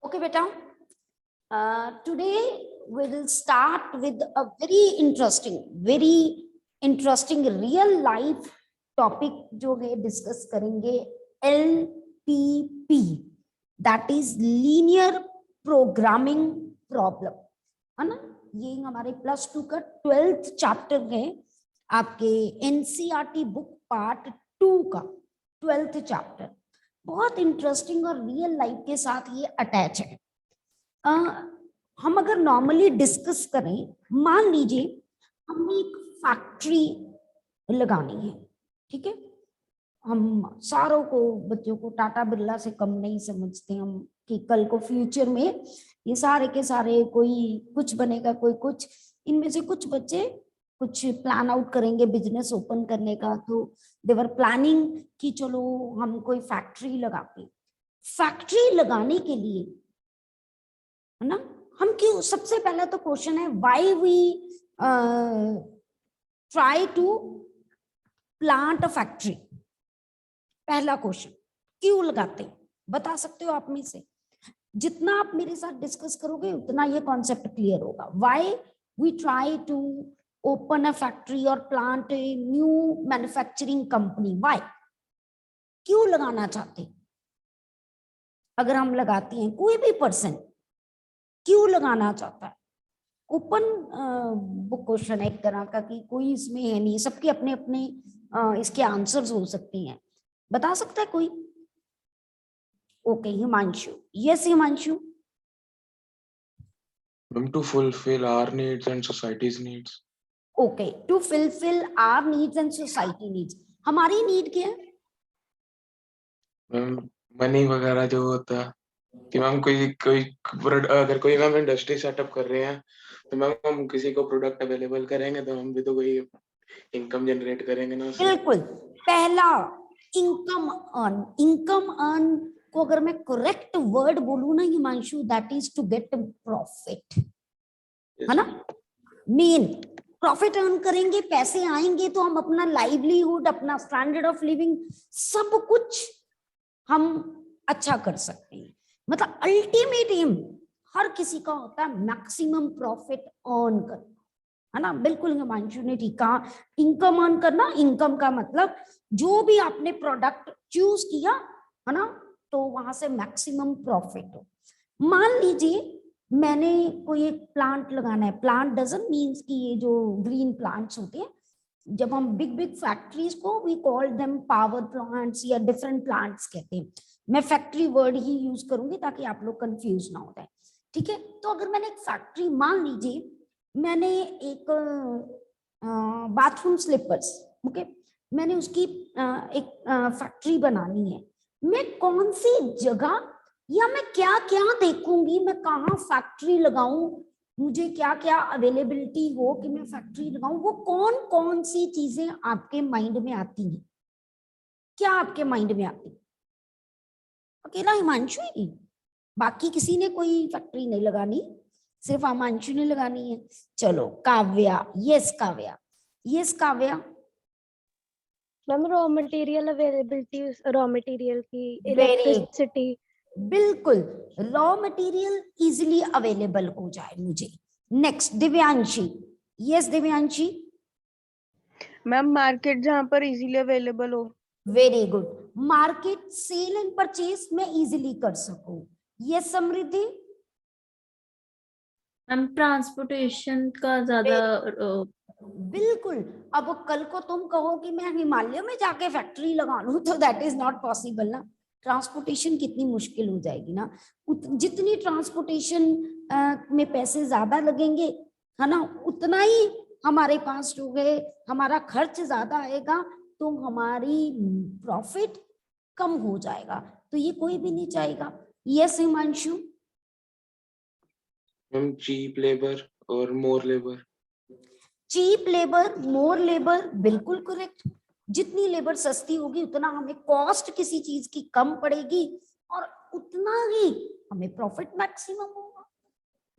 Okay, beta. Today we will start with a very interesting real life topic जो है discuss करेंगे LPP, that is linear programming problem, है ना। ये हमारे +2 का 12th चैप्टर है, आपके NCERT बुक पार्ट 2 का 12th चैप्टर। बहुत इंटरेस्टिंग और रियल लाइफ के साथ ये अटैच है। हम अगर नॉर्मली डिस्कस करें, मान लीजिए हमने एक फैक्ट्री लगानी है, ठीक है। हम सारों को, बच्चों को टाटा बिरला से कम नहीं समझते हम कि कल को फ्यूचर में ये सारे के सारे कोई कुछ बनेगा, कोई कुछ। इनमें से कुछ बच्चे कुछ प्लान आउट करेंगे बिजनेस ओपन करने का, तो देवर प्लानिंग कि चलो हम कोई फैक्ट्री लगाते। फैक्ट्री लगाने के लिए, है ना, हम क्यों, सबसे पहला तो क्वेश्चन है why we try to plant a factory. पहला क्वेश्चन, क्यों लगाते हैं, बता सकते हो आप में से? जितना आप मेरे साथ डिस्कस करोगे उतना ये कॉन्सेप्ट क्लियर होगा। Why we try to open a factory और plant a new manufacturing company, why, क्यों लगाना चाहते हैं? अगर हम लगाते हैं, कोई भी पर्सन क्यों लगाना चाहता है? ओपन बुक क्वेश्चन है एक तरह का, कि कोई इसमें है नहीं, सबके अपने अपने इसके आंसर्स हो सकते हैं। बता सकता है कोई? Okay, Himanshu. Yes Himanshu. To fulfill our needs and society's needs. Okay, to fulfill our needs and society needs. हमारी नीड क्या है? मैम मनी वगैरह जो होता है कि मैम अगर कोई मैम इंडस्ट्री सेटअप कर रहे हैं तो मैम हम किसी को प्रोडक्ट अवेलेबल करेंगे तो हम भी तो कोई इनकम जनरेट करेंगे ना। बिल्कुल, पहला इनकम अर्न। इनकम अर्न को अगर मैं करेक्ट वर्ड बोलूं ना Himanshu, that is to get profit, है ना। मेन प्रॉफिट अर्न करेंगे, पैसे आएंगे तो हम अपना लाइवलीहुड, अपना स्टैंडर्ड ऑफ लिविंग, सब कुछ हम अच्छा कर सकते हैं। मतलब अल्टीमेट एम हर किसी का होता है मैक्सिमम प्रॉफिट अर्न करना, है ना। बिल्कुल हिमांशु ने ठीक कहा, इनकम अर्न करना। इनकम का मतलब जो भी आपने प्रोडक्ट चूज किया, है ना, तो वहां से मैक्सिमम प्रॉफिट हो। मान लीजिए मैंने कोई एक प्लांट लगाना है। प्लांट डजंट मीन्स कि ये जो ग्रीन प्लांट्स होते हैं, जब हम बिग बिग फैक्ट्रीज को we call them power plants या डिफरेंट प्लांट्स कहते हैं। मैं फैक्ट्री वर्ड ही यूज करूंगी ताकि आप लोग कंफ्यूज ना हो जाए, ठीक है। तो अगर मैंने एक फैक्ट्री, मान लीजिए मैंने एक बाथरूम स्लीपर्स, ओके, मैंने उसकी एक फैक्ट्री बनानी है। मैं कौन सी जगह या मैं क्या क्या देखूंगी, मैं कहाँ फैक्ट्री लगाऊं, मुझे क्या क्या अवेलेबिलिटी हो कि मैं फैक्ट्री लगाऊं, वो कौन कौन सी चीजें आपके माइंड में आती हैं? क्या आपके माइंड में आती है? अकेला हिमांशु ही, बाकी किसी ने कोई फैक्ट्री नहीं लगानी, सिर्फ हिमांशु ने लगानी है। चलो Kavya. Yes Kavya. Yes Kavya. Ma'am raw material availability, raw material की, Very इलेक्ट्रिसिटी। बिल्कुल, रॉ मटेरियल इजीली अवेलेबल हो जाए मुझे। Next Divyanshi. Yes Divyanshi. Ma'am market जहाँ पर इजीली अवेलेबल हो। Very good, market sale and purchase में इजीली कर सकूं। यस समृद्धि। मैम ट्रांसपोर्टेशन का ज्यादा बिल्कुल, अब कल को तुम कहो कि मैं हिमालय में जाके फैक्ट्री लगा लूं तो दैट इज नॉट पॉसिबल ना। ट्रांसपोर्टेशन कितनी मुश्किल हो जाएगी ना। जितनी ट्रांसपोर्टेशन में पैसे ज्यादा लगेंगे, है ना, उतना ही हमारे पास जो है हमारा खर्च ज्यादा आएगा, तो हमारी प्रॉफिट कम हो जाएगा। तो ये कोई भी नहीं चाहेगा। Yes Himanshu. Ma'am cheap labour और more labour. Cheap labour, more labour, बिल्कुल करेक्ट। जितनी लेबर सस्ती होगी उतना हमें कॉस्ट किसी चीज की कम पड़ेगी और उतना ही हमें प्रॉफिट मैक्सिमम होगा।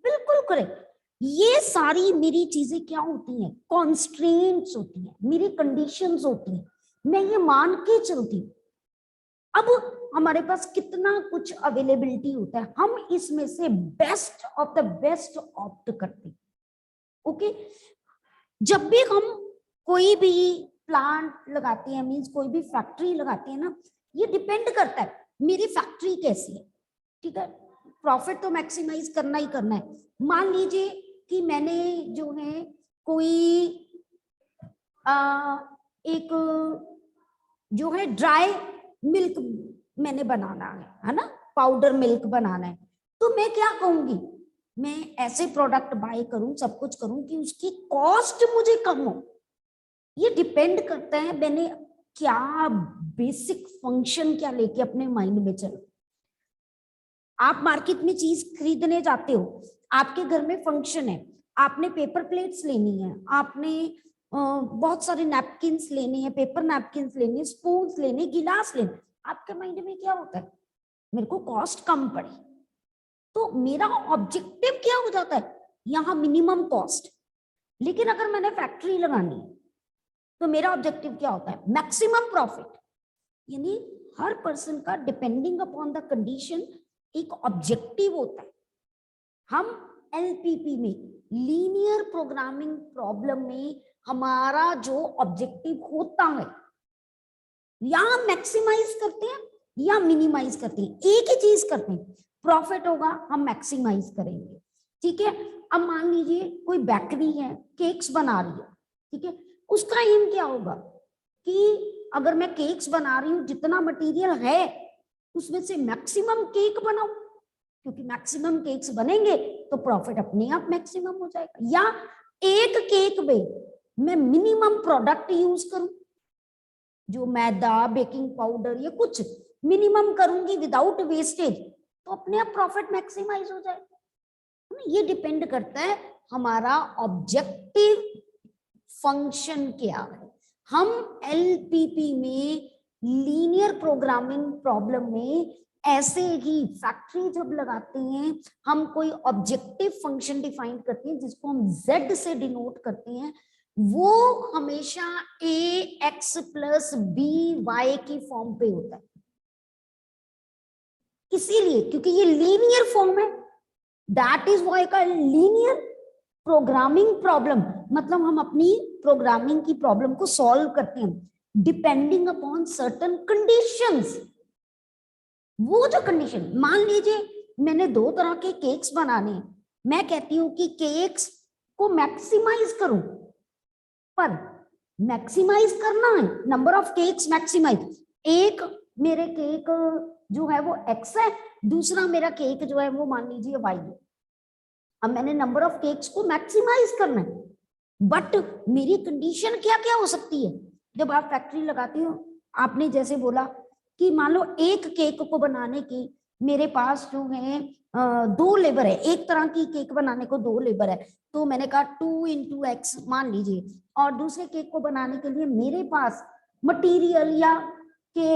बिल्कुल करेक्ट। ये सारी मेरी चीजें क्या होती हैं? कॉन्स्ट्रेंट्स होती हैं, मेरी कंडीशंस होती हैं, मैं ये मान के चलती हूँ। अब हमारे पास कितना कुछ अवेलेबिलिटी होता है, हम इसमें से best of the best opt करते हैं। ओके, जब भी हम कोई भी प्लांट लगाते हैं, मींस कोई भी फैक्ट्री लगाते हैं ना, ये डिपेंड करता है मेरी फैक्ट्री कैसी है। ठीक है, प्रॉफिट तो मैक्सिमाइज करना ही करना है। मान लीजिए कि मैंने जो है कोई एक जो है ड्राई मिल्क मैंने बनाना है ना, पाउडर मिल्क बनाना है, तो मैं क्या कहूंगी, मैं ऐसे प्रोडक्ट बाय करूं, सब कुछ करूं कि उसकी कॉस्ट मुझे कम हो। ये डिपेंड करता है मैंने क्या बेसिक फंक्शन क्या लेके अपने माइंड में चलो। आप मार्केट में चीज खरीदने जाते हो, आपके घर में फंक्शन है, आपने पेपर प्लेट्स लेनी है, आपने बहुत सारे नैपकिन्स लेने हैं, पेपर नैपकिन्स लेने, स्पून्स लेने, गिलास लेने, आपके माइंड में क्या होता है, मेरे को कॉस्ट कम पड़े। तो मेरा ऑब्जेक्टिव क्या हो जाता है, यहाँ मिनिमम कॉस्ट। लेकिन अगर मैंने फैक्ट्री लगानी है तो मेरा ऑब्जेक्टिव क्या होता है, मैक्सिमम प्रॉफिट। यानी हर पर्सन का डिपेंडिंग अपॉन द कंडीशन एक ऑब्जेक्टिव होता है। हम एलपीपी में, लीनियर प्रोग्रामिंग प्रॉब्लम में, हमारा जो ऑब्जेक्टिव होता है, या मैक्सिमाइज करते हैं या मिनिमाइज करते हैं, एक ही चीज करते हैं। प्रॉफिट होगा हम मैक्सिमाइज करेंगे। ठीक है, अब मान लीजिए कोई बेकरी है, केक्स बना रही है, ठीक है, उसका एम क्या होगा कि अगर मैं केक्स बना रही हूं, जितना मटेरियल है उसमें से मैक्सिमम केक बनाऊं, क्योंकि मैक्सिमम केक्स बनेंगे तो प्रॉफिट अपने आप मैक्सिमम हो जाएगा। या एक केक में मैं मिनिमम प्रोडक्ट यूज करूं, जो मैदा, बेकिंग पाउडर, ये कुछ मिनिमम करूंगी विदाउट वेस्टेज, तो अपने आप प्रॉफिट मैक्सिमाइज हो जाएगा। ये डिपेंड करता है हमारा ऑब्जेक्टिव फंक्शन क्या है। हम एलपीपी में, लीनियर प्रोग्रामिंग प्रॉब्लम में, ऐसे ही फैक्ट्री जब लगाते हैं हम कोई ऑब्जेक्टिव फंक्शन डिफाइन करते हैं जिसको हम Z से डिनोट करते हैं, वो हमेशा ax + by की फॉर्म पे होता है। इसीलिए क्योंकि ये लीनियर फॉर्म है, दैट इज व्हाई का लीनियर प्रोग्रामिंग प्रॉब्लम, मतलब हम अपनी प्रोग्रामिंग की प्रॉब्लम को सॉल्व करते हैं डिपेंडिंग अपॉन सर्टेन कंडीशंस। वो जो कंडीशन, मान लीजिए मैंने 2 तरह के केक्स बनाने हैं, मैं कहती हूं कि केक्स को मैक्सिमाइज करूं, पर मैक्सिमाइज करना है, नंबर ऑफ केक्स मैक्सिमाइज। एक मेरे केक जो है वो x है, दूसरा मेरा केक जो है वो मान लीजिए y है। अब मैंने नंबर ऑफ केक्स को मैक्सिमाइज करना है, बट मेरी कंडीशन क्या क्या हो सकती है। जब आप फैक्ट्री लगाती हो, आपने जैसे बोला कि मान लो एक केक को बनाने की मेरे पास जो है 2 लेबर है, एक तरह की केक बनाने को 2 लेबर है, तो मैंने कहा 2 × x मान लीजिए, और दूसरे केक को बनाने के लिए मेरे पास मटेरियल या के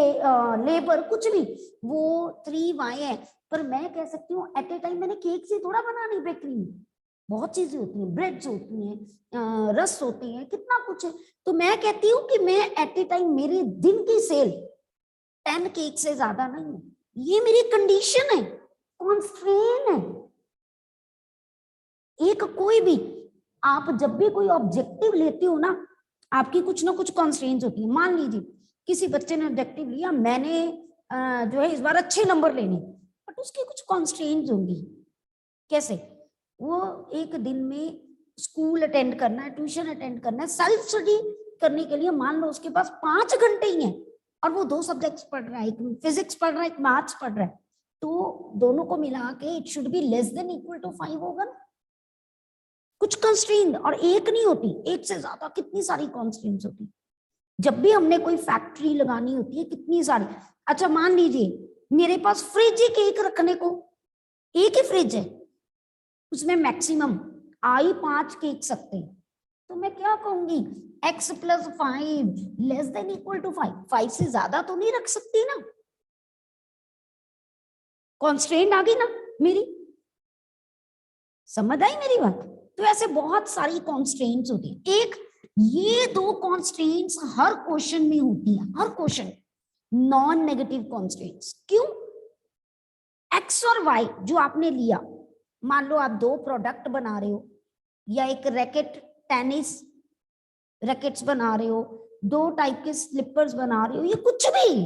लेबर कुछ भी वो 3y है। पर मैं कह सकती हूँ एट ए टाइम मैंने केक से थोड़ा बनानी, बेकरी में बहुत चीजें होती हैं, ब्रेड्स होती हैं, रस होते हैं, कितना कुछ है। तो मैं कहती हूँ कि मैं एट ए टाइम, मेरे दिन की सेल 10 केक से ज्यादा नहीं है। ये मेरी कंडीशन है, कॉन्स्ट्रेन है। एक कोई भी, आप जब भी कोई ऑब्जेक्टिव लेते हो ना, आपकी कुछ ना कुछ कॉन्स्ट्रेन्स होती है। मान लीजिए किसी बच्चे ने ऑब्जेक्टिव लिया, मैंने जो है इस बार अच्छे नंबर लेने, बट उसकी कुछ कॉन्स्ट्रेन्स होंगी। कैसे, वो एक दिन में स्कूल अटेंड करना है, ट्यूशन अटेंड करना है, सेल्फ स्टडी करने के लिए मान लो उसके पास 5 घंटे ही हैं, और वो 2 सब्जेक्ट्स पढ़ रहा है, एक फिजिक्स पढ़ रहा है, एक मैथ्स पढ़ रहा है, तो दोनों को मिला के it should be less than equal to 5 होगा ना। कुछ कंस्ट्रेंट, और एक नहीं होती, एक से ज्यादा कितनी सारी कंस्ट्रेंट्स होती। जब भी हमने कोई फैक्ट्री लगानी होती है, कितनी सारी। अच्छा मान लीजिए मेरे पास फ्रिज है, केक रखने को एक ही फ्रिज है, उसमें मैक्सिमम आई 5 केक सकते हैं, तो मैं क्या कहूंगी, x + 5 less than equal to 5, 5 से ज्यादा तो नहीं रख सकती ना, कॉन्स्ट्रेंट आ गई ना मेरी, समझ आई मेरी बात। तो ऐसे बहुत सारी कॉन्स्ट्रेंट्स होती है। एक ये 2 कॉन्स्ट्रेंट्स हर क्वेश्चन में होती है, हर क्वेश्चन। Non negative constants. क्यों? एक्स और वाई जो आपने लिया, मान लो आप दो प्रोडक्ट बना रहे हो या एक रैकेट, टेनिस रैकेट्स बना रहे हो, दो टाइप के स्लिपर्स बना रहे हो, ये कुछ भी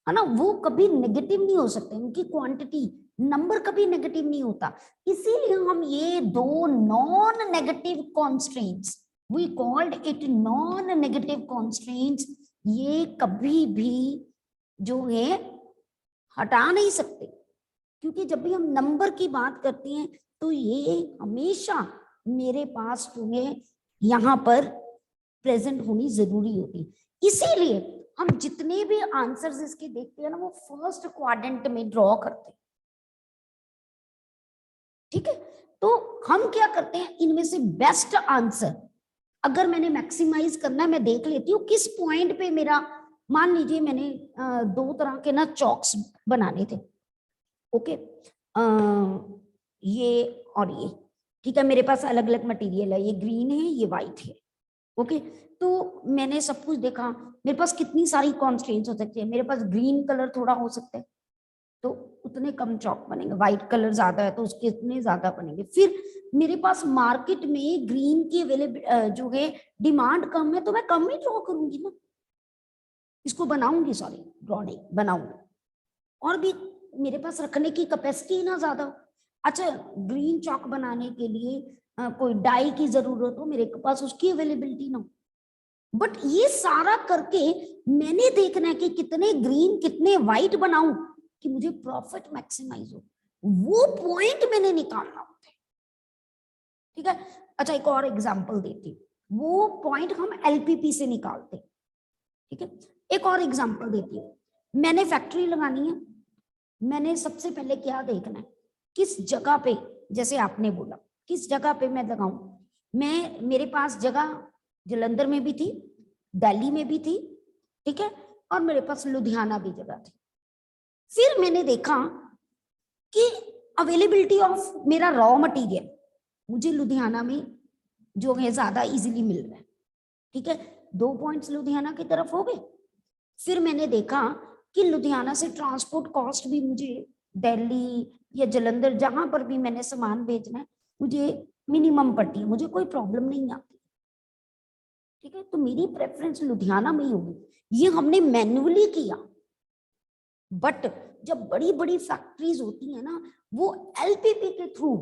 है ना, वो कभी नेगेटिव नहीं हो सकते, उनकी क्वांटिटी नंबर कभी नेगेटिव नहीं होता। इसीलिए हम ये दो non negative constraints, we called it non negative constraints, ये कभी भी जो है हटा नहीं सकते, क्योंकि जब भी हम नंबर की बात करते हैं तो ये हमेशा मेरे पास तुम्हें यहाँ पर प्रेजेंट होनी जरूरी होती। इसीलिए हम जितने भी आंसर्स इसके देखते हैं ना, वो फर्स्ट क्वाड्रेंट में ड्रॉ करते हैं, ठीक है। तो हम क्या करते हैं, इनमें से बेस्ट आंसर अगर मैंने मैक्सिमाइज करना है, मैं देख लेती हूँ किस पॉइंट पे मेरा, मान लीजिए मैंने दो तरह के ना चॉक्स बनाने थे, ओके, ये और ये, ठीक है, मेरे पास अलग अलग मटेरियल है, ये ग्रीन है, ये वाइट है, ओके। तो मैंने सब कुछ देखा, मेरे पास कितनी सारी कॉन्स्ट्रेंट्स हो सकती है, मेरे पास ग्रीन कलर थोड़ा हो सकता है तो उतने कम चॉक बनेंगे, व्हाइट कलर ज्यादा है तो उसके उतने ज्यादा बनेंगे। फिर मेरे पास मार्केट में ग्रीन की अवेलेबल जो है डिमांड कम है, तो मैं कम ही ड्रॉ करूंगी ना, इसको बनाऊंगी, सॉरी ड्रॉ नहीं बनाऊंगी, और भी मेरे पास रखने की कैपेसिटी ना ज्यादा। अच्छा, ग्रीन चॉक बनाने के लिए कोई डाई की जरूरत हो, मेरे पास उसकी अवेलेबिलिटी ना हो, बट ये सारा करके मैंने देखना है कि कितने ग्रीन कितने व्हाइट बनाऊं कि मुझे प्रॉफिट मैक्सिमाइज हो, वो पॉइंट मैंने निकालना होता है, ठीक है। अच्छा, एक और एग्जांपल देती हूँ, वो पॉइंट हम एलपीपी से निकालते हैं, ठीक है। एक और एग्जांपल देती हूँ, मैंने फैक्ट्री लगानी है, मैंने सबसे पहले क्या देखना है, किस जगह पे, जैसे आपने बोला किस जगह पे मैं लगाऊं, मेरे पास जगह जलंधर में भी थी, दिल्ली में भी थी, ठीक है, और मेरे पास लुधियाना भी जगह थी। फिर मैंने देखा कि अवेलेबिलिटी ऑफ मेरा रॉ मटेरियल मुझे लुधियाना में जो है ज्यादा इजीली मिल रहा है, ठीक है, 2 पॉइंट्स लुधियाना की तरफ हो गए। फिर मैंने देखा कि लुधियाना से ट्रांसपोर्ट कॉस्ट भी मुझे दिल्ली या जलंधर जहां पर भी मैंने सामान बेचना है मुझे मिनिमम पड़ती है, मुझे कोई प्रॉब्लम नहीं आती, ठीक है, तो मेरी प्रेफरेंस लुधियाना में ही होगी। ये हमने मैन्युअली किया, बट जब बड़ी बड़ी फैक्ट्रीज होती है ना, वो एलपीपी के थ्रू,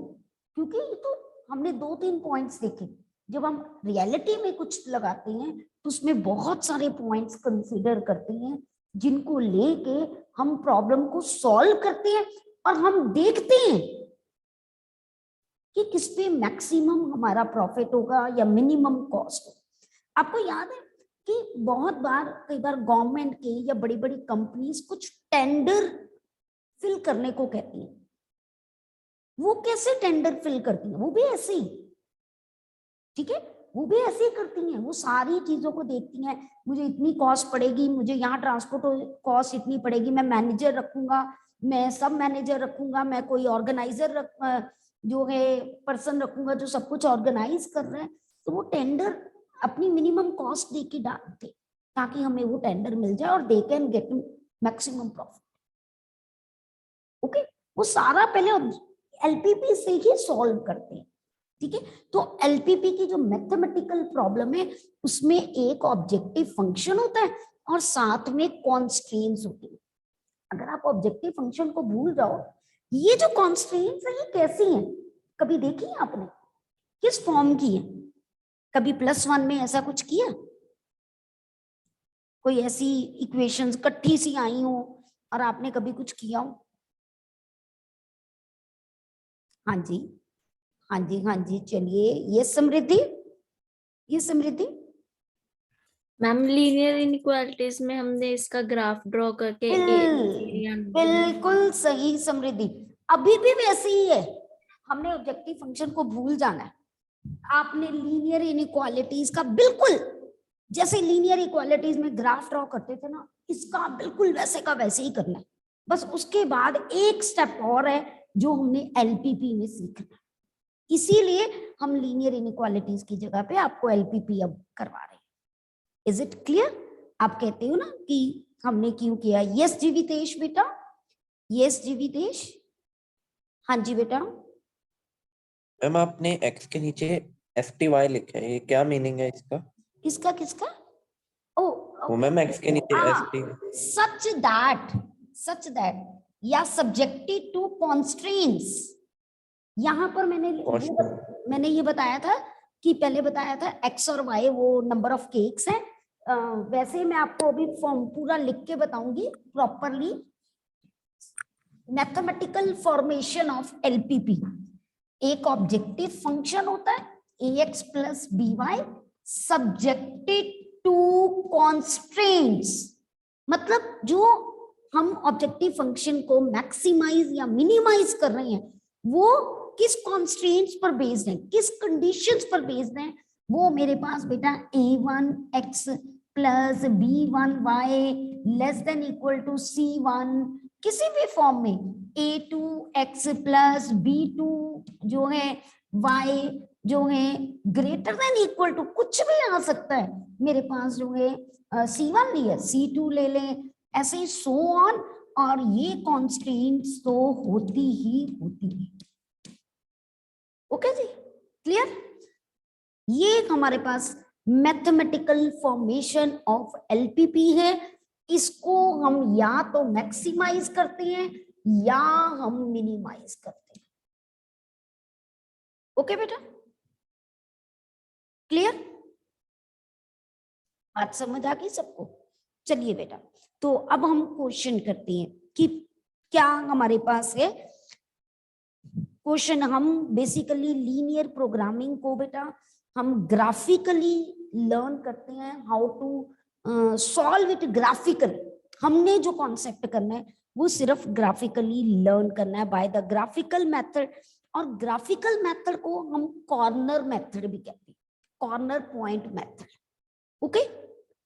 क्योंकि ये तो हमने 2-3 पॉइंट्स देखे, जब हम रियलिटी में कुछ लगाते हैं तो उसमें बहुत सारे पॉइंट्स कंसीडर करते हैं, जिनको लेके हम प्रॉब्लम को सॉल्व करते हैं और हम देखते हैं कि किस पे मैक्सिमम हमारा प्रॉफिट होगा या मिनिमम कॉस्ट होगा। आपको याद है कि बहुत बार, कई बार गवर्नमेंट के या बड़ी बड़ी कंपनीज कुछ टेंडर फिल करने को कहती हैं, वो कैसे टेंडर फिल करती हैं, वो भी ऐसे ही, ठीक है, वो भी ऐसे ही करती हैं, वो सारी चीजों को देखती हैं, मुझे इतनी कॉस्ट पड़ेगी, मुझे यहाँ ट्रांसपोर्ट कॉस्ट इतनी पड़ेगी, मैं मैनेजर रखूंगा, मैं सब मैनेजर रखूंगा, मैं कोई ऑर्गेनाइजर जो है पर्सन रखूंगा जो सब कुछ ऑर्गेनाइज कर रहा है, तो वो टेंडर अपनी मिनिमम कॉस्ट दे के डालते ताकि हमें वो टेंडर मिल जाए और they can get maximum profit, okay. वो सारा पहले एलपीपी से ही सॉल्व करते हैं, ठीक है। तो एलपीपी की जो मैथमेटिकल प्रॉब्लम है उसमें एक ऑब्जेक्टिव फंक्शन होता है और साथ में कॉन्स्ट्रेंट्स होती है। अगर आप ऑब्जेक्टिव फंक्शन को भूल जाओ, ये जो कॉन्स्ट्रेंट्स है ये कैसी हैं, कभी देखी है आपने, किस फॉर्म की है, कभी +1 में ऐसा कुछ किया, कोई ऐसी इक्वेशंस इकट्ठी सी आई हो और आपने कभी कुछ किया हो? हाँ जी, हाँ जी, हाँ जी, चलिए, ये समृद्धि, ये समृद्धि, मैम लीनियर इनइक्वालिटीज में हमने इसका ग्राफ ड्रॉ करके बिल्कुल सही समृद्धि, अभी भी वैसे ही है, हमने ऑब्जेक्टिव फंक्शन को भूल जाना है। आपने लीनियर इनइक्वालिटीज का बिल्कुल जैसे लीनियर इक्वालिटीज में ग्राफ ड्रॉ करते थे ना, इसका बिल्कुल वैसे का वैसे ही करना है, बस उसके बाद एक स्टेप और है जो हमने एलपीपी में सीखना है, इसीलिए हम लीनियर इनइक्वालिटीज की जगह पे आपको एलपीपी अब करवा रहे हैं। Is it clear? आप कहते हो ना कि हमने क्यों किया? यस जीवितेश बेटा, यस जीवितेश, हाँ जी बेटा। मैम आपने x के नीचे FTY लिखा है, ये क्या मीनिंग है इसका? किसका किसका? ओ वो मैम x के नीचे FT। सच दैट या सब्जेक्टेड टू कॉन्स्ट्रेंट्स। यहाँ पर मैंने ये बताया था कि पहले बताया था x और y वो नंबर ऑफ केक्स है। वैसे मैं आपको अभी फॉर्म पूरा लिख के बताऊंगी properly. Mathematical formation of LPP, एक ऑब्जेक्टिव फंक्शन होता है ax plus by subjected to constraints, मतलब जो हम ऑब्जेक्टिव फंक्शन को मैक्सिमाइज या मिनिमाइज कर रहे हैं वो किस कॉन्स्ट्रेंट्स पर बेस्ड है, किस कंडीशंस पर बेस्ड है। वो मेरे पास बेटा a1x plus b1y less than equal to c1, किसी भी फॉर्म में a2x प्लस b2 जो है y जो है ग्रेटर देन इक्वल टू, कुछ भी आ सकता है मेरे पास जो है c1 लिया c2 ले लें, ऐसे ही सो ऑन। और ये कॉन्स्ट्रेंट्स तो होती ही होती है। ओके जी, क्लियर? ये हमारे पास मैथमेटिकल फॉर्मेशन ऑफ LPP है। इसको हम या तो मैक्सिमाइज करते हैं या हम मिनिमाइज करते हैं। ओके बेटा, क्लियर? बात समझ आ गई सबको? चलिए बेटा, तो अब हम क्वेश्चन करते हैं कि क्या हमारे पास है क्वेश्चन। हम बेसिकली लीनियर प्रोग्रामिंग को बेटा हम ग्राफिकली लर्न करते हैं, how to solve it graphically. हमने जो कॉन्सेप्ट करना है वो सिर्फ ग्राफिकली लर्न करना है बाय द ग्राफिकल मेथड। और ग्राफिकल मेथड को हम कॉर्नर मेथड भी कहते हैं, corner point method. Okay,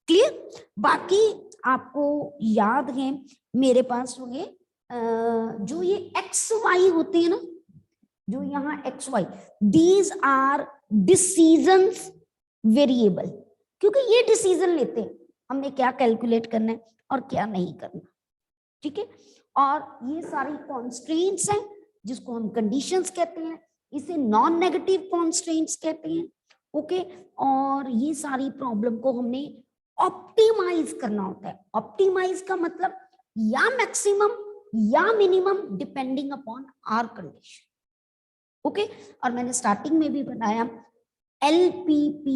clear? बाकी आपको याद है मेरे पास होंगे जो ये एक्स वाई होते हैं ना, जो यहाँ x y, these are decisions variable, क्योंकि ये डिसीजन लेते हैं हमने क्या कैलकुलेट करना है और क्या नहीं करना। ठीक है, और ये सारी कॉन्स्ट्रेंट्स हैं जिसको हम कंडीशंस कहते हैं, इसे नॉन नेगेटिव कॉन्स्ट्रेंट्स कहते हैं। ओके, और ये सारी प्रॉब्लम को हमने ऑप्टिमाइज करना होता है। ऑप्टिमाइज का मतलब या मैक्सिमम या minimum depending upon our condition. Okay, और मैंने स्टार्टिंग में भी बताया LPP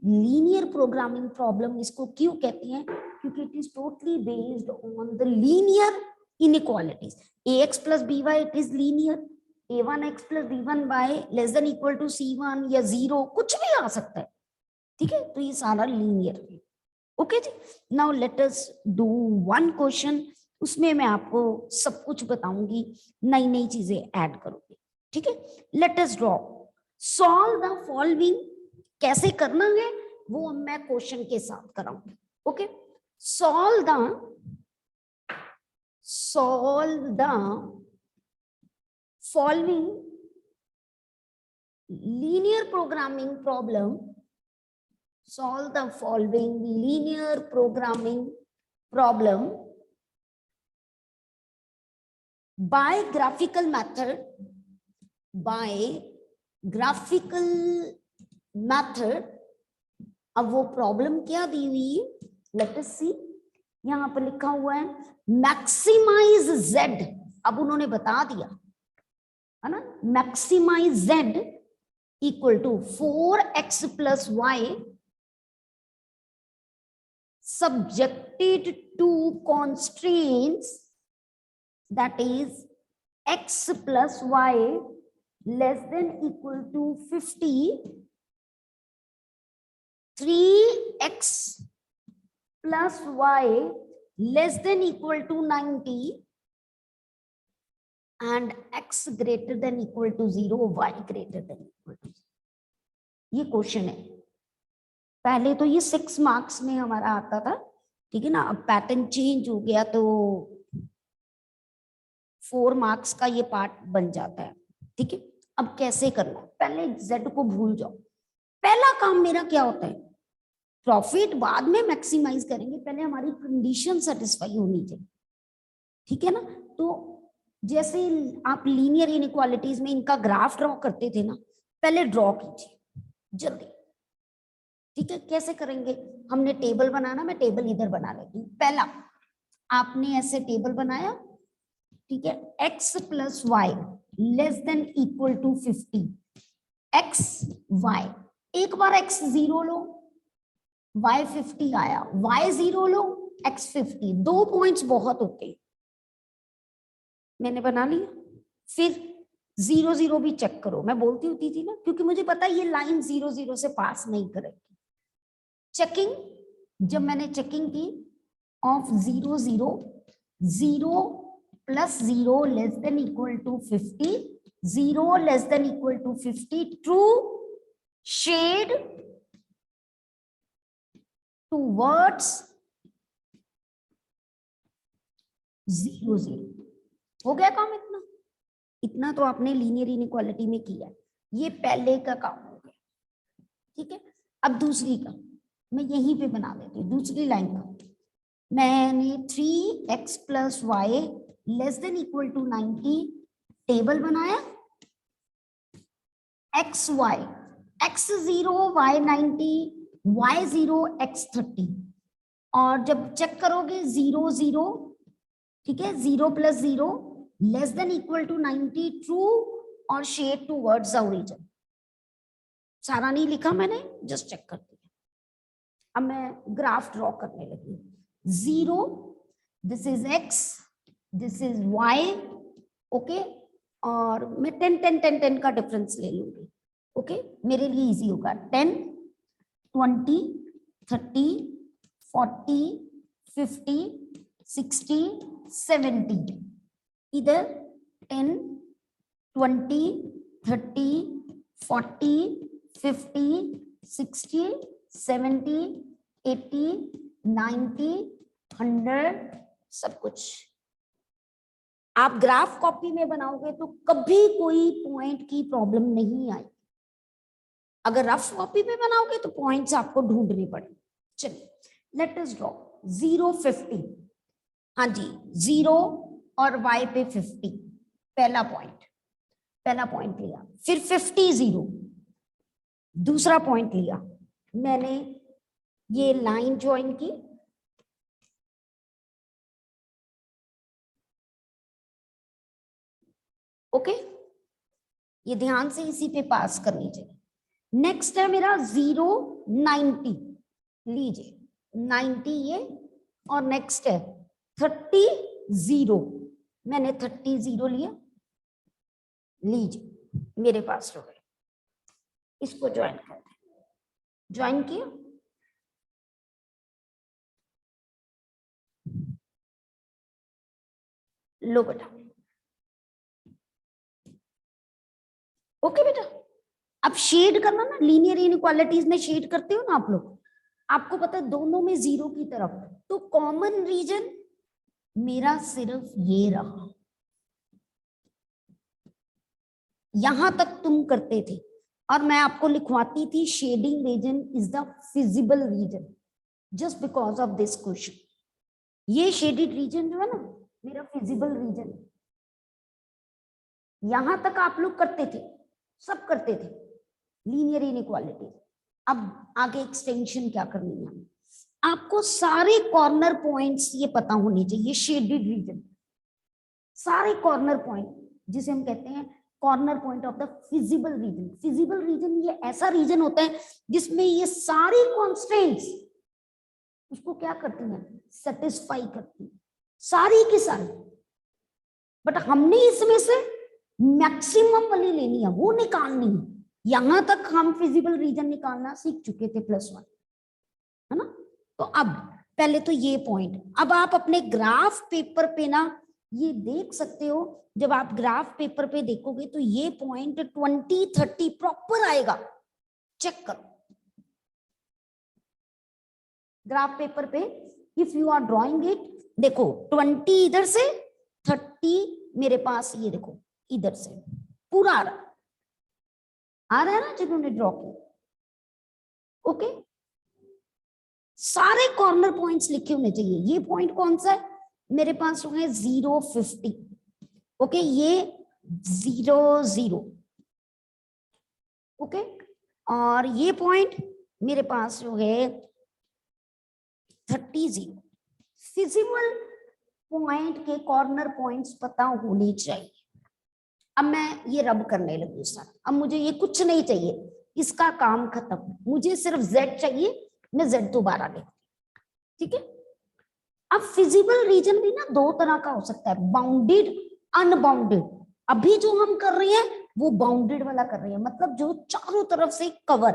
लीनियर प्रोग्रामिंग प्रॉब्लम इसको क्यों कहते हैं, क्योंकि it is totally based on the linear inequalities. ax plus by it is linear, a1x plus b1y less than equal to c1 या 0, कुछ भी आ सकता है। ठीक है, तो ये सारा लीनियर है। ओके जी, now let us do one question. उसमें मैं आपको सब कुछ बताऊंगी, नई नई चीजें ऐड करूंगी। ठीक है, let us draw solve the following. कैसे करना है वो मैं क्वेश्चन के साथ कराऊंगी। Okay, solve the following linear programming problem. Solve the following linear programming problem by graphical method. By graphical method. अब वो प्रॉब्लम क्या दी हुई है, लेट अस सी। यहां पर लिखा हुआ है मैक्सिमाइज z। अब उन्होंने बता दिया है ना, maximise z equal to 4x plus y subjected to constraints, that is x plus y less than equal to 50, 3x plus y less than equal to 90 and x greater than equal to 0, y greater than equal to 0। ये question है। पहले तो ये 6 marks में हमारा आता था, ठीक है ना, अब पैटर्न चेंज हो गया तो 4 मार्क्स का ये पार्ट बन जाता है। ठीक है, अब कैसे करना है, पहले z को भूल जाओ। पहला काम मेरा क्या होता है, प्रॉफिट बाद में मैक्सिमाइज करेंगे, पहले हमारी कंडीशन सेटिस्फाई होनी चाहिए, ठीक है ना। तो जैसे आप लीनियर इनइक्वालिटीज में इनका ग्राफ ड्रॉ करते थे ना, पहले ड्रॉ कीजिए जल्दी, ठीक है। कैसे करेंगे, हमने टेबल बनाना, मैं टेबल इधर बना लेती हूँ। पहला आपने ऐसे टेबल बनाया, ठीक है, x plus y less than equal to 50, x y, एक बार x 0 लो, y 50 आया, y 0 लो, x 50, 2 पॉइंट्स बहुत होते हैं, मैंने बना लिया। फिर 0 0 भी चेक करो, मैं बोलती होती थी ना, क्योंकि मुझे पता है ये लाइन 0 0 से पास नहीं करेगी। चेकिंग, जब मैंने चेकिंग की of 0 0, 0 plus 0 less than equal to 50, 0 less than equal to 50, true, shade towards 0 0, हो गया काम। इतना तो आपने लीनियर इनइक्वालिटी में किया, ये पहले का काम हो गया, ठीक है। अब दूसरी का मैं यहीं पे बना देती हूँ, दूसरी लाइन का मैंने 3x plus y less than equal to 90 table बनाया, x y, x 0 y 90 y 0 x 30, और जब चेक करोगे 0 0, ठीक है, 0 plus 0 less than equal to 90, true, और शेड टूवर्ड्स द ओरिजिन। सारा नहीं लिखा मैंने, जस्ट चेक कर दिया। अब मैं ग्राफ ड्रॉ करने लगी, 0, this is x, this is y, okay, और मैं 10 10 10 10 का डिफरेंस ले लूंगी, ओके, मेरे लिए इजी होगा। 10 20 30 40 50 60 70, इधर 10 20 30 40 50 60 70 80 90 100, सब कुछ। आप ग्राफ कॉपी में बनाओगे तो कभी कोई पॉइंट की प्रॉब्लम नहीं आई, अगर रफ कॉपी में बनाओगे तो पॉइंट्स आपको ढूंढने पड़े। चलिए लेट अस ड्रॉ 0 50, हाँ जी 0 और y पे 50, पहला पॉइंट लिया, फिर 50 0, दूसरा पॉइंट लिया, मैंने ये लाइन ज्वाइन की, ओके, ये ध्यान से इसी पे पास करनी चाहिए। नेक्स्ट है मेरा 0 90, लीजिए 90 ये, और नेक्स्ट है 30 0, मैंने 30 0 लिया, लीजिए मेरे पास हो गए। इसको ज्वाइन करते हैं, ज्वाइन किया, लो बेटा, ओके बेटा। अब शेड करना ना, लीनियर इनइक्वालिटीज में शेड करते हो ना आप लोग, आपको पता है दोनों में 0 की तरफ, तो कॉमन रीजन मेरा सिर्फ ये रहा, यहां तक तुम करते थे, और मैं आपको लिखवाती थी shading region is the feasible region, just because of this question. ये शेडेड रीजन जो है ना मेरा फिजिबल रीजन, यहां तक आप लोग करते थे, सब करते थे लीनियर इनइक्वालिटी। अब आगे एक्सटेंशन क्या करनी है, आपको सारे कॉर्नर पॉइंट्स ये पता होने चाहिए, शेडेड रीजन, सारे कॉर्नर पॉइंट जिसे हम कहते हैं corner point of the feasible reason. Feasible region ये ऐसा रीजन होता है जिसमें ये सारी कॉन्स्टेंट्स उसको क्या करती हैं, सेटिस्फाई करती हैं, सारी की सारी। बट हमने इसमें से मैक्सिमम वाली लेनी है, वो निकालनी है। यहां तक हम फिजिबल रीजन निकालना सीख चुके थे +1, है ना। तो अब पहले तो ये पॉइंट, अब आप अपने ग्राफ पेपर पे ना ये देख सकते हो, जब आप ग्राफ पेपर पे देखोगे तो ये पॉइंट 20 30 प्रॉपर आएगा, चेक करो ग्राफ पेपर पे, if you are drawing it, देखो 20 इधर से, 30 मेरे पास ये देखो इधर से पूरा आ रहा है ना जिन्होंने ड्रॉ किया, ओके। सारे कॉर्नर पॉइंट्स लिखे होने चाहिए। ये पॉइंट कौन सा है मेरे पास हो गए 0 50, ओके, ये 0 0, ओके, और ये पॉइंट मेरे पास जो है 30 0। फिजिबल पॉइंट के कॉर्नर पॉइंट्स पता होने चाहिए। अब मैं ये रब करने लगी सर, अब मुझे ये कुछ नहीं चाहिए, इसका काम खत्म, मुझे सिर्फ z चाहिए, मैं z दोबारा ले, ठीक है। अब फिजिबल रीजन भी ना दो तरह का हो सकता है, बाउंडेड, अनबाउंडेड। अभी जो हम कर रहे हैं वो बाउंडेड वाला कर रहे हैं, मतलब जो चारों तरफ से cover,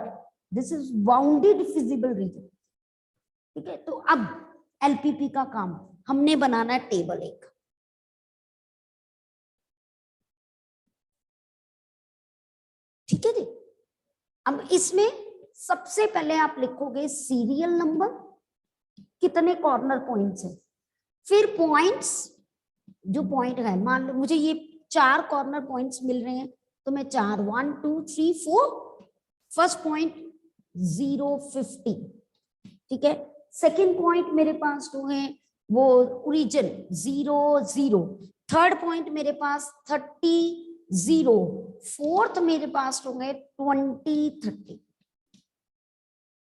this is bounded feasible region, ठीक है। तो अब एलपीपी का काम हमने बनाना है टेबल एक, ठीक है जी। अब इसमें सबसे पहले आप लिखोगे सीरियल नंबर, कितने कॉर्नर पॉइंट्स हैं, फिर पॉइंट्स, जो पॉइंट है, मान लो मुझे ये 4 कॉर्नर पॉइंट्स मिल रहे हैं, तो मैं 4 1 2 3 4, फर्स्ट पॉइंट 0 50, ठीक है। सेकंड पॉइंट मेरे पास जो है वो ओरिजिन 0 0, थर्ड पॉइंट मेरे पास 30 0, फोर्थ मेरे पास हो गए 20 30,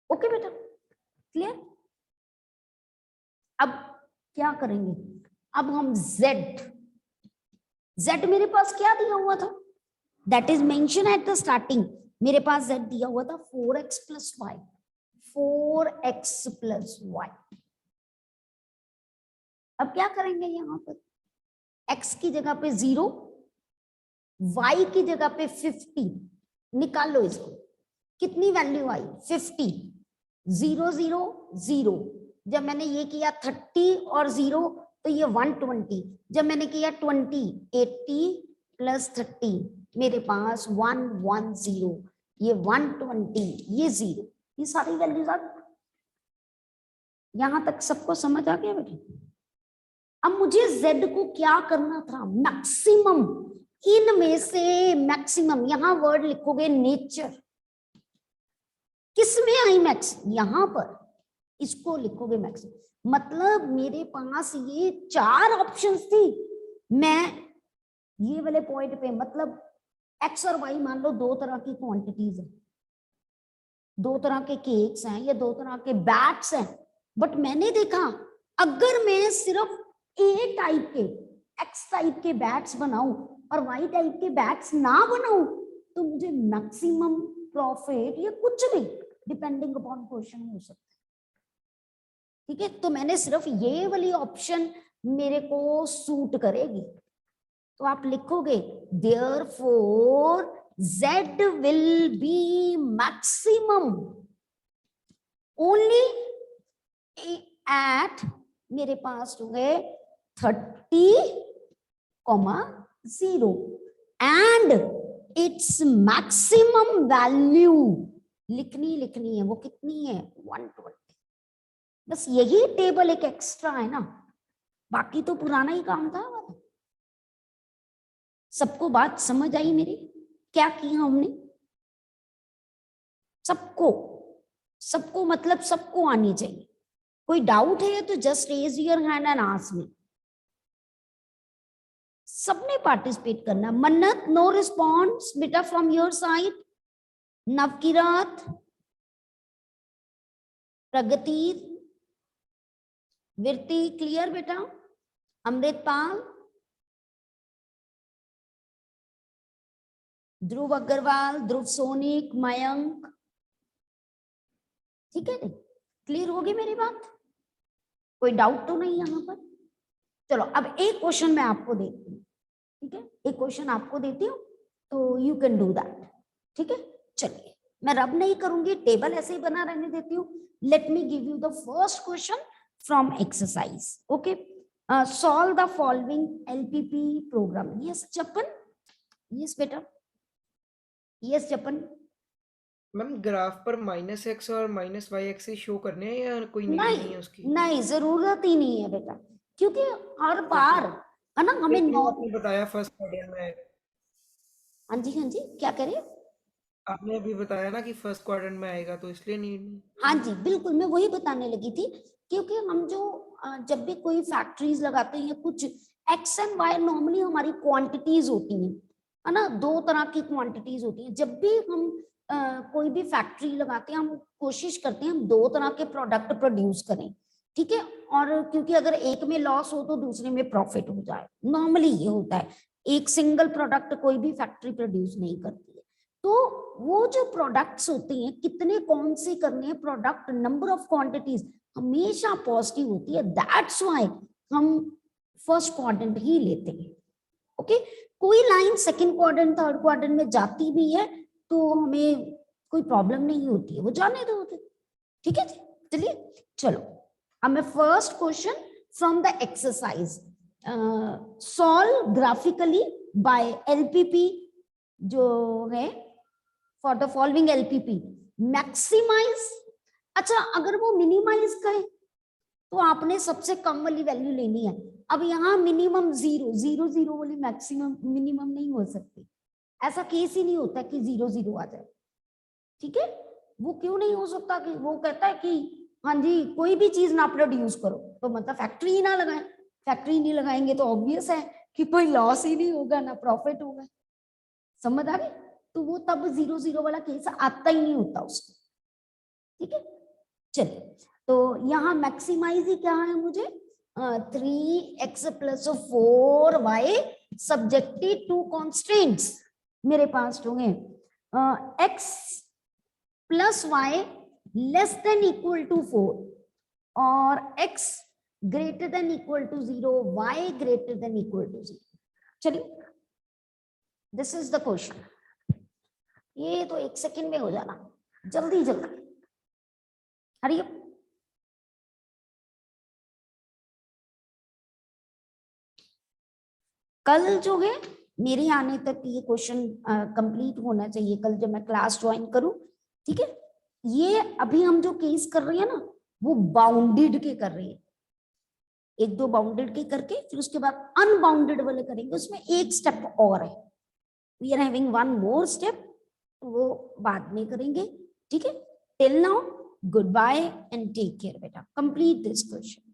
ओके बेटा, क्लियर। अब क्या करेंगे, अब हम z मेरे पास क्या दिया हुआ था, that is mention at the starting, मेरे पास z दिया हुआ था 4x + y, 4x + y। अब क्या करेंगे, यहां पर x की जगह पे 0, y की जगह पे 50, निकाल लो इसको, कितनी वैल्यू आई 50, 0 0 0, जब मैंने ये किया 30 और 0 तो ये 120, जब मैंने किया 20 80 + 30 मेरे पास 110, ये 120, ये 0, ये सारी वैल्यूज आ गई। यहां तक सबको समझ आ गया बेटे। अब मुझे z को क्या करना था, मैक्सिमम, इनमें से मैक्सिमम, यहां वर्ड लिखोगे नेचर, किसमें आई मैक्स, यहां पर इसको लिखोगे मैक्सिमम, मतलब मेरे पास ये 4 ऑप्शंस थी, मैं ये वाले पॉइंट पे, मतलब x और y मान लो 2 तरह की क्वांटिटीज है, 2 तरह के केक्स हैं या 2 तरह के बैट्स हैं, बट मैंने देखा अगर मैं सिर्फ ए टाइप के, एक्स टाइप के बैट्स बनाऊं और वाई टाइप के बैट्स ना बनाऊं तो मुझे मैक्सिमम प्रॉफिट या कुछ भी डिपेंडिंग अपॉन क्वेश्चन हो सकता है, ठीक है। तो मैंने सिर्फ ये वाली ऑप्शन मेरे को सूट करेगी, तो आप लिखोगे therefore z will be maximum only at, मेरे पास जो है 30, 0 and its maximum value लिखनी है, वो कितनी है 120। बस यही टेबल एक एक्स्ट्रा है ना, बाकी तो पुराना ही काम था। सबको बात समझ आई मेरी, क्या किया हमने, सबको मतलब सबको आनी चाहिए। कोई डाउट है तो just raise your hand and ask me. सबने पार्टिसिपेट करना। मन्नत, नो रिस्पॉन्स बेटा from your side. Navkirat, Pragati, Virti, clear बेटा। अमृतपाल, ध्रुव अग्रवाल, ध्रुव सोनिक, मयंक, ठीक है, क्लियर होगी मेरी बात, कोई डाउट तो नहीं यहाँ पर। चलो अब एक क्वेश्चन मैं आपको देती हूँ, ठीक है, एक क्वेश्चन आपको देती हूँ तो यू कैन डू दैट, ठीक है। चलिए मैं रब नहीं करूंगी, टेबल ऐसे ही बना रहने देती हूँ। Let me give you the first question from exercise, okay. Solve the following LPP program. Yes Jappan, yes बेटा, यस जपन। मैम ग्राफ पर -x और -y एक्सिस शो करने हैं या कोई नीड नहीं नहीं है उसकी? नहीं, जरूरत ही नहीं है बेटा, क्योंकि हर बार है ना हमें आपने बताया फर्स्ट मॉड्यूल में। हाँ जी, क्या करें। आपने अभी बताया ना कि फर्स्ट क्वाड्रेंट में आएगा तो इसलिए नहीं। हाँ जी बिल्कुल, मैं वही बताने लगी थी, क्योंकि हम जो जब भी कोई फैक्ट्रीज लगाते हैं, कुछ एक्स एंड वाई नॉर्मली हमारी क्वांटिटीज होती हैं, है ना, दो तरह की क्वांटिटीज होती हैं। जब भी हम कोई भी फैक्ट्री लगाते हैं, हम कोशिश करते हैं हम दो तरह के प्रोडक्ट प्रोड्यूस करें, ठीक है। और क्योंकि अगर एक में लॉस हो तो दूसरे में प्रॉफिट हो जाए, नॉर्मली ये होता है। एक सिंगल प्रोडक्ट कोई भी फैक्ट्री प्रोड्यूस नहीं करती है। तो वो जो प्रोडक्ट्स होते हैं, कितने कौन से करने हैं प्रोडक्ट, नंबर ऑफ क्वांटिटीज हमेशा पॉजिटिव होती है। दैट्स व्हाई हम फर्स्ट क्वाड्रेंट ही लेते हैं। ओके, कोई line second quadrant third quadrant में जाती भी है तो हमें कोई प्रॉब्लम नहीं होती है, वो जाने दो, ठीक है। चलिए चलो, अब मैं first question from the exercise, solve graphically by LPP जो है, for the following LPP maximise. अच्छा, अगर वो मिनिमाइज करे तो आपने सबसे कम वाली वैल्यू लेनी है। अब यहाँ मिनिमम 0 0 0 वाली मैक्सिमम मिनिमम नहीं हो सकती, ऐसा केस ही नहीं होता कि 0 0 आ जाए, ठीक है। वो क्यों नहीं हो सकता कि वो कहता है कि हाँ जी कोई भी चीज ना प्रोड्यूस करो, तो मतलब फैक्ट्री ही ना लगाएं। फैक्ट्री नहीं लगाएंगे तो ऑब्वियस है कि कोई लॉस ही नहीं होगा, ना प्रॉफिट होगा। समझ आ गई? तो वो तब 0 0 वाला केस आता ही नहीं होता उसको, ठीक है। चलिए, तो यहाँ मैक्सिमाइज ही क्या है मुझे, 3x + 4y subjected to constants मेरे पास होंगे, x + y < 4 और x greater than equal to 0, y greater than equal to 0। चलिए, दिस इज द क्वेश्चन। ये तो 1 सेकेंड में हो जाना, जल्दी जल्दी, हरी अप। कल जो है मेरे आने तक ये क्वेश्चन कंप्लीट होना चाहिए, कल जब मैं क्लास ज्वाइन करूं, ठीक है। ये अभी हम जो केस कर रहे हैं ना, वो बाउंडेड के कर रहे हैं, 1 2 बाउंडेड के करके फिर उसके बाद अनबाउंडेड वाले करेंगे, उसमें एक स्टेप और है, we are having 1 more step, वो बाद में करेंगे, ठीक है। Till now good bye and take care बेटा, कंप्लीट दिस क्वेश्चन।